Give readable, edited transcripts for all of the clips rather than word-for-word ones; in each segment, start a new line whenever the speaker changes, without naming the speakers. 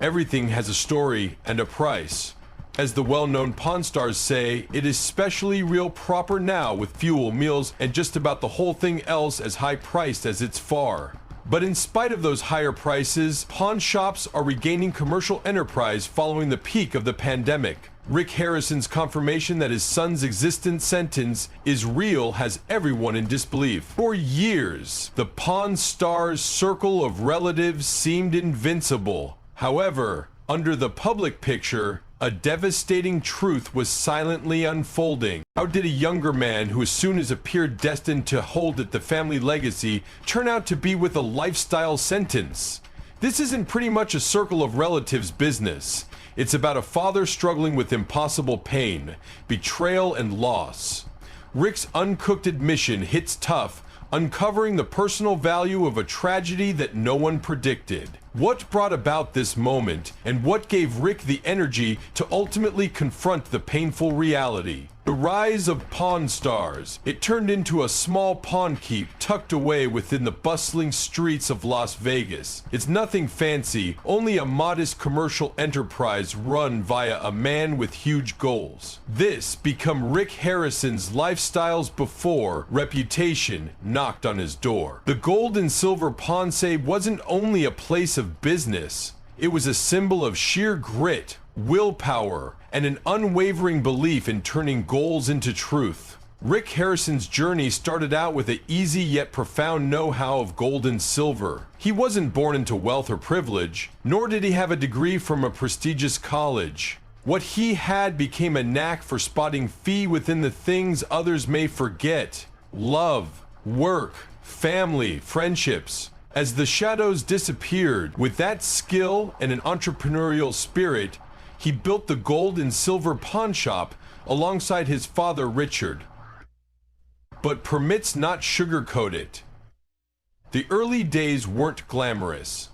Everything has a story and a price. As the well-known Pawn Stars say, it is specially real proper now with fuel, meals, and just about the whole thing else as high-priced as it's far. But in spite of those higher prices, pawn shops are regaining commercial enterprise following the peak of the pandemic. Rick Harrison's confirmation that his son's existence sentence is real has everyone in disbelief. For years, the Pawn Stars' circle of relatives seemed invincible. However, under the public picture, a devastating truth was silently unfolding. How did a younger man who as soon as appeared destined to hold at the family legacy turn out to be with a lifestyle sentence? This isn't pretty much a circle of relatives business. It's about a father struggling with impossible pain, betrayal, and loss. Rick's uncooked admission hits tough, uncovering the personal value of a tragedy that no one predicted. What brought about this moment, and what gave Rick the energy to ultimately confront the painful reality? The rise of Pawn Stars. It turned into a small pawn keep tucked away within the bustling streets of Las Vegas. It's nothing fancy, only a modest commercial enterprise run via a man with huge goals. This become Rick Harrison's lifestyles before reputation knocked on his door. The gold and silver pawn save wasn't only a place of business, it was a symbol of sheer grit, willpower, and an unwavering belief in turning goals into truth. Rick Harrison's journey started out with an easy yet profound know-how of gold and silver. He wasn't born into wealth or privilege, nor did he have a degree from a prestigious college. What he had became a knack for spotting fee within the things others may forget: love, work, family, friendships. As the shadows disappeared, with that skill and an entrepreneurial spirit, he built the gold and silver pawn shop alongside his father Richard. But permits not sugarcoat it. The early days weren't glamorous.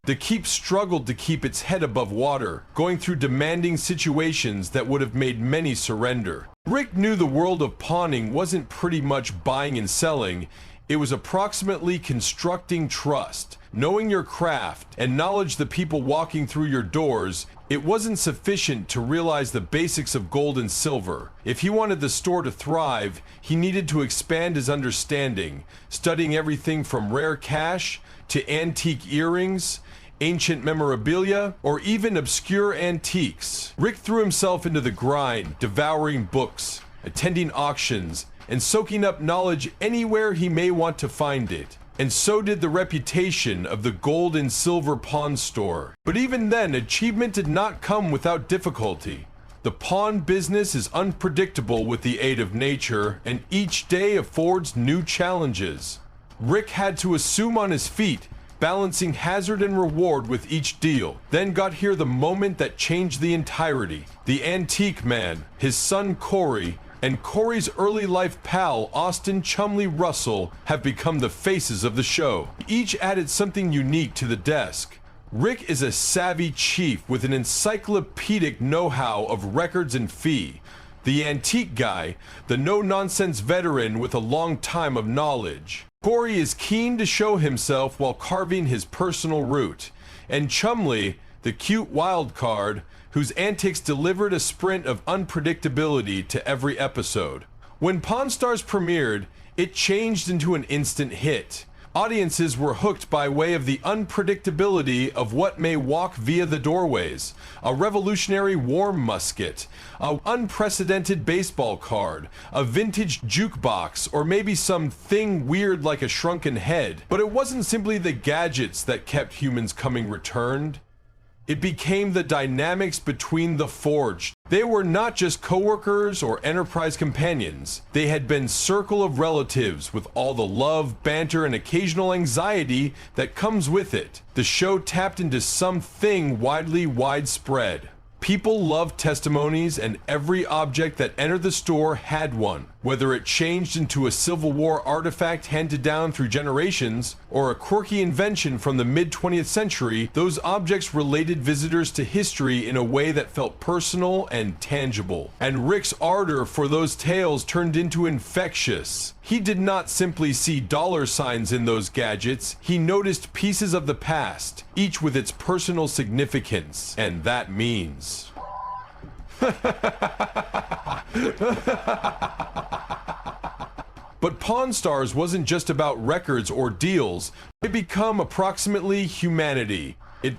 The keep struggled to keep its head above water, going through demanding situations that would have made many surrender. Rick knew the world of pawning wasn't pretty much buying and selling. It was approximately constructing trust, knowing your craft, and knowledge the people walking through your doors. It wasn't sufficient to realize the basics of gold and silver. If he wanted the store to thrive, he needed to expand his understanding, studying everything from rare cash to antique earrings, ancient memorabilia, or even obscure antiques. Rick threw himself into the grind, devouring books, attending auctions, and soaking up knowledge anywhere he may want to find it. And so did the reputation of the gold and silver pawn store. But even then, achievement did not come without difficulty. The pawn business is unpredictable with the aid of nature, and each day affords new challenges. Rick had to assume on his feet, balancing hazard and reward with each deal. Then got here the moment that changed the entirety. The antique man, his son Corey, and Corey's early life pal, Austin Chumley Russell, have become the faces of the show. Each added something unique to the desk. Rick is a savvy chief with an encyclopedic know-how of records and fee. The antique guy, the no-nonsense veteran with a long time of knowledge. Corey is keen to show himself while carving his personal route. And Chumley, the cute wild card, whose antics delivered a sprint of unpredictability to every episode. When Pawn Stars premiered, it changed into an instant hit. Audiences were hooked by way of the unpredictability of what may walk via the doorways, a revolutionary war musket, an unprecedented baseball card, a vintage jukebox, or maybe something weird like a shrunken head. But it wasn't simply the gadgets that kept humans coming returned. It became the dynamics between the Forged. They were not just coworkers or enterprise companions. They had been circle of relatives with all the love, banter, and occasional anxiety that comes with it. The show tapped into something widespread. People loved testimonies, and every object that entered the store had one. Whether it changed into a Civil War artifact handed down through generations, or a quirky invention from the mid-20th century, those objects related visitors to history in a way that felt personal and tangible. And Rick's ardor for those tales turned into infectious. He did not simply see dollar signs in those gadgets, he noticed pieces of the past, each with its personal significance, and that means... But Pawn Stars wasn't just about records or deals. It became approximately humanity.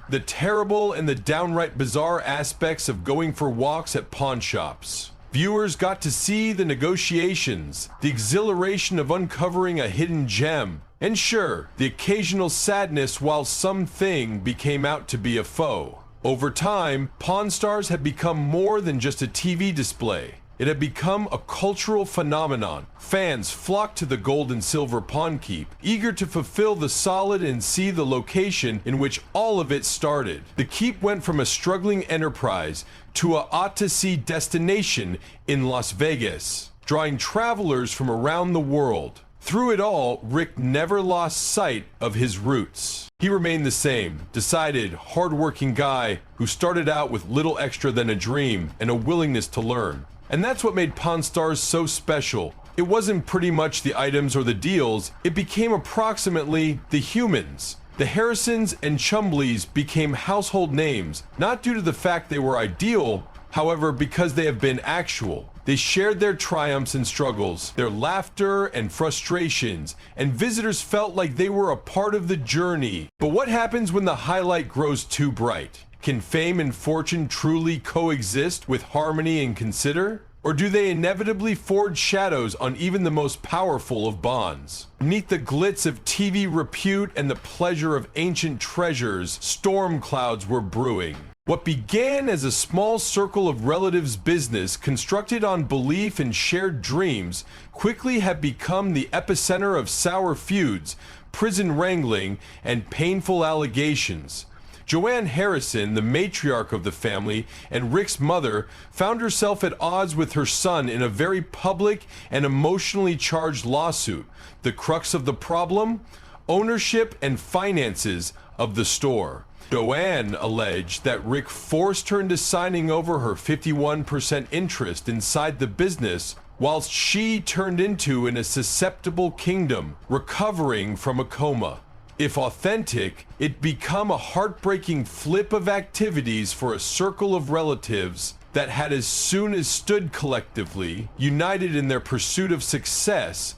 The terrible and the downright bizarre aspects of going for walks at pawn shops. Viewers got to see the negotiations, the exhilaration of uncovering a hidden gem, and sure, the occasional sadness while something became out to be a foe. Over time, Pawn Stars had become more than just a TV display. It had become a cultural phenomenon. Fans flocked to the gold and silver pawn keep, eager to fulfill the solid and see the location in which all of it started. The keep went from a struggling enterprise to a ought-to-see destination in Las Vegas, drawing travelers from around the world. Through it all, Rick never lost sight of his roots. He remained the same, decided, hard-working guy who started out with little extra than a dream and a willingness to learn. And that's what made Pawn Stars so special. It wasn't pretty much the items or the deals, it became approximately the humans. The Harrisons and Chumbleys became household names, not due to the fact they were ideal, however, because they have been actual. They shared their triumphs and struggles, their laughter and frustrations, and visitors felt like they were a part of the journey. But what happens when the highlight grows too bright? Can fame and fortune truly coexist with harmony and consider? Or do they inevitably forge shadows on even the most powerful of bonds? Beneath the glitz of TV repute and the pleasure of ancient treasures, storm clouds were brewing. What began as a small circle of relatives' business constructed on belief and shared dreams quickly had become the epicenter of sour feuds, prison wrangling, and painful allegations. Joanne Harrison, the matriarch of the family and Rick's mother, found herself at odds with her son in a very public and emotionally charged lawsuit. The crux of the problem? Ownership and finances of the store. Joanne alleged that Rick forced her into signing over her 51% interest inside the business, whilst she turned into in a susceptible kingdom, recovering from a coma. If authentic, it became a heartbreaking flip of activities for a circle of relatives that had as soon as stood collectively, united in their pursuit of success,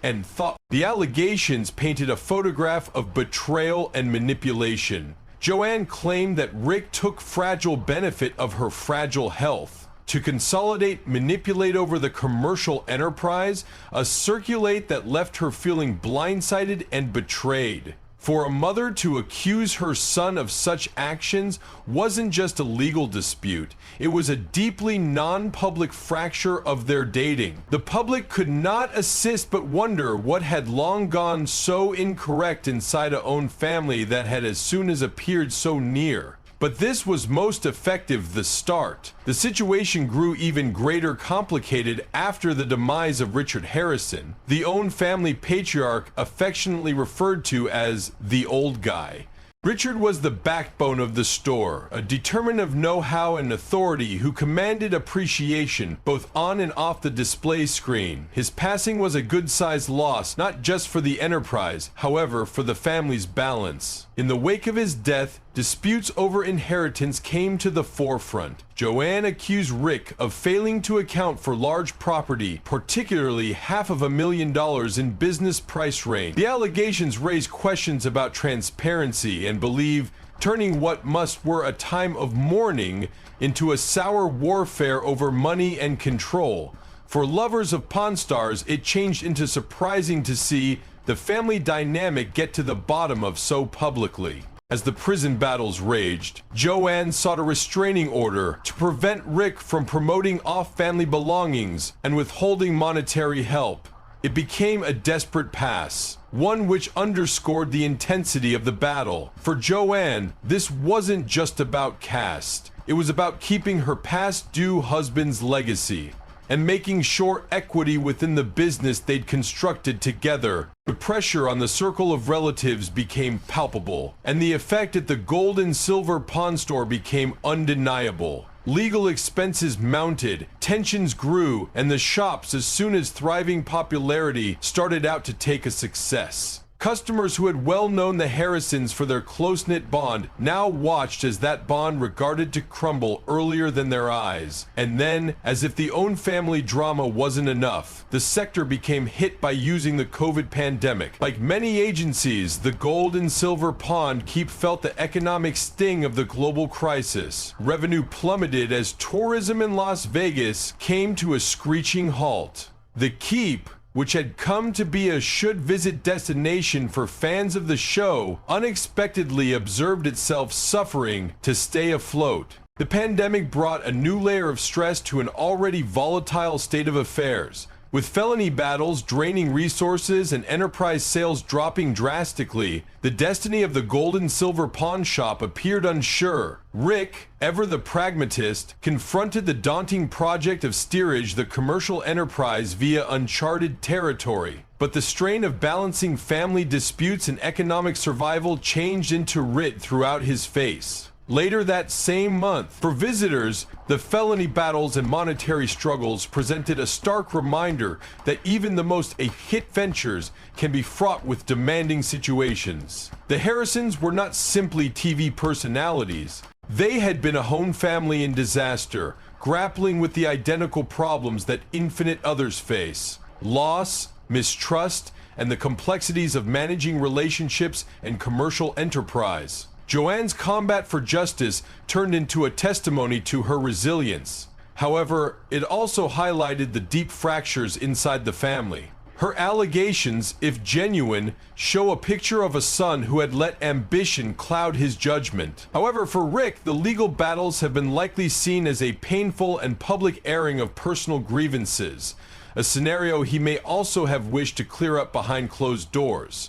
and thought. The allegations painted a photograph of betrayal and manipulation. Joanne claimed that Rick took fragile benefit of her fragile health to consolidate, manipulate over the commercial enterprise, a circulate that left her feeling blindsided and betrayed. For a mother to accuse her son of such actions wasn't just a legal dispute, it was a deeply non-public fracture of their dating. The public could not assist but wonder what had long gone so incorrect inside a own family that had as soon as appeared so near. But this was most effective the start. The situation grew even greater complicated after the demise of Richard Harrison, the own family patriarch affectionately referred to as the old guy. Richard was the backbone of the store, a determinant of know-how and authority who commanded appreciation both on and off the display screen. His passing was a good-sized loss, not just for the enterprise, however, for the family's balance. In the wake of his death, disputes over inheritance came to the forefront. Joanne accused Rick of failing to account for large property, particularly $500,000 in business price range. The allegations raised questions about transparency and belief, turning what must were a time of mourning into a sour warfare over money and control. For lovers of Pawn Stars, it changed into surprising to see the family dynamic get to the bottom of so publicly. As the prison battles raged, Joanne sought a restraining order to prevent Rick from promoting off-family belongings and withholding monetary help. It became a desperate pass, one which underscored the intensity of the battle. For Joanne, this wasn't just about caste. It was about keeping her past due husband's legacy. and making sure equity within the business they'd constructed together. The pressure on the circle of relatives became palpable, and the effect at the gold and silver pawn store became undeniable. Legal expenses mounted, tensions grew, and the shops, as soon as thriving popularity, started out to take a success. Customers who had well known the Harrisons for their close-knit bond now watched as that bond regarded to crumble earlier than their eyes. And then, as if the own family drama wasn't enough, the sector became hit by using the COVID pandemic. Like many agencies, the Gold and Silver Pawn Keep felt the economic sting of the global crisis. Revenue plummeted as tourism in Las Vegas came to a screeching halt. The Keep, which had come to be a should-visit destination for fans of the show, unexpectedly observed itself suffering to stay afloat. The pandemic brought a new layer of stress to an already volatile state of affairs. With felony battles draining resources and enterprise sales dropping drastically, the destiny of the Gold and Silver Pawn Shop appeared unsure. Rick, ever the pragmatist, confronted the daunting project of steerage the commercial enterprise via uncharted territory. But the strain of balancing family disputes and economic survival changed into writ throughout his face. Later that same month, for visitors, the felony battles and monetary struggles presented a stark reminder that even the most hit ventures can be fraught with demanding situations. The Harrisons were not simply TV personalities. They had been a home family in disaster, grappling with the identical problems that infinite others face: loss, mistrust, and the complexities of managing relationships and commercial enterprise. Joanne's combat for justice turned into a testimony to her resilience. However, it also highlighted the deep fractures inside the family. Her allegations, if genuine, show a picture of a son who had let ambition cloud his judgment. However, for Rick, the legal battles have been likely seen as a painful and public airing of personal grievances, a scenario he may also have wished to clear up behind closed doors.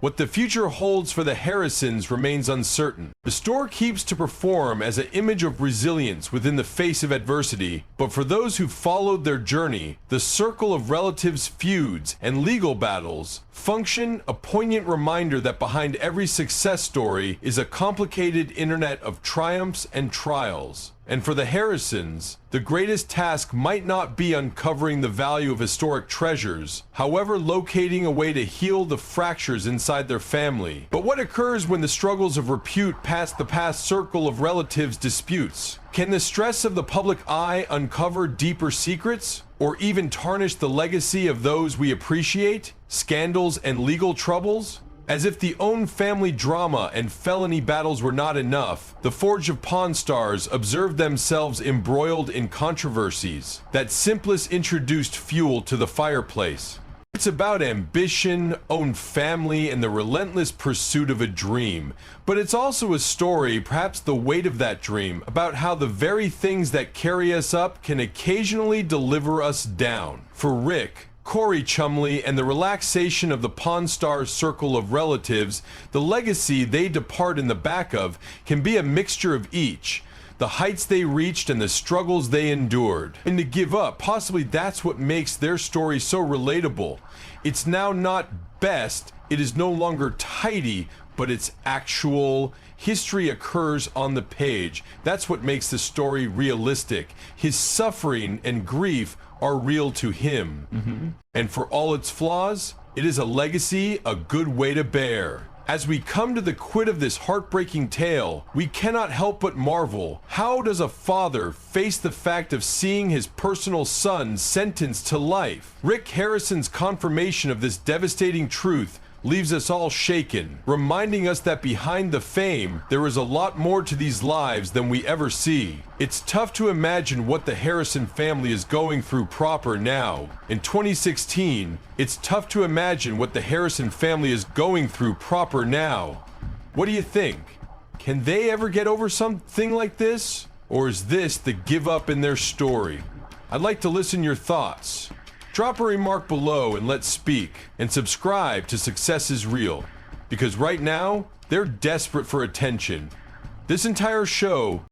What the future holds for the Harrisons remains uncertain. The store keeps to perform as an image of resilience within the face of adversity, but for those who followed their journey, the circle of relatives' feuds and legal battles function a poignant reminder that behind every success story is a complicated internet of triumphs and trials. And for the Harrisons, the greatest task might not be uncovering the value of historic treasures, however locating a way to heal the fractures inside their family. But what occurs when the struggles of repute pass the past circle of relatives' disputes? Can the stress of the public eye uncover deeper secrets, or even tarnish the legacy of those we appreciate? Scandals and legal troubles? As if the own family drama and felony battles were not enough, the Forge of Pawn Stars observed themselves embroiled in controversies that simplest introduced fuel to the fireplace. It's about ambition, own family, and the relentless pursuit of a dream. But it's also a story, perhaps the weight of that dream, about how the very things that carry us up can occasionally deliver us down. For Rick, Corey Chumley, and the relaxation of the Pawn Stars circle of relatives, the legacy they depart in the back of can be a mixture of each. The heights they reached and the struggles they endured. And to give up, possibly that's what makes their story so relatable. It's now not best, it is no longer tidy, but it's actual. History occurs on the page. That's what makes the story realistic. His suffering and grief are real to him. And for all its flaws, it is a legacy a good way to bear. As we come to the quid of this heartbreaking tale, we cannot help but marvel. How does a father face the fact of seeing his personal son sentenced to life? Rick Harrison's confirmation of this devastating truth leaves us all shaken, reminding us that behind the fame, there is a lot more to these lives than we ever see. It's tough to imagine what the Harrison family is going through proper now. In 2016, it's tough to imagine what the Harrison family is going through proper now. What do you think? Can they ever get over something like this? Or is this the give up in their story? I'd like to listen to your thoughts. Drop a remark below and let's speak, and subscribe to Success is Real, because right now, they're desperate for attention. This entire show